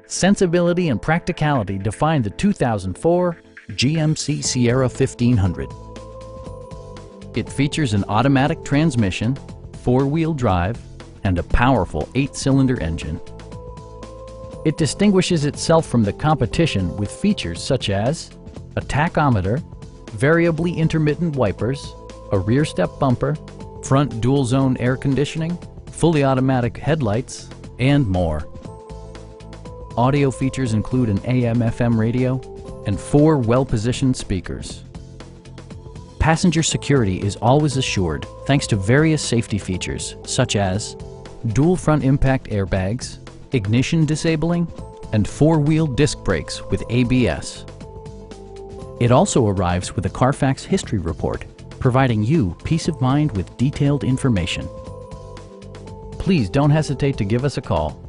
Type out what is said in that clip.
Sensibility and practicality define the 2004 GMC Sierra 1500. It features an automatic transmission, four-wheel drive, and a powerful 8-cylinder engine. It distinguishes itself from the competition with features such as a tachometer, variably intermittent wipers, a rear step bumper, front dual-zone air conditioning, fully automatic headlights, and more. Audio features include an AM/FM radio and 4 well-positioned speakers. Passenger security is always assured thanks to various safety features such as dual front impact airbags, ignition disabling, and 4-wheel disc brakes with ABS. It also arrives with a Carfax history report, providing you peace of mind with detailed information. Please don't hesitate to give us a call.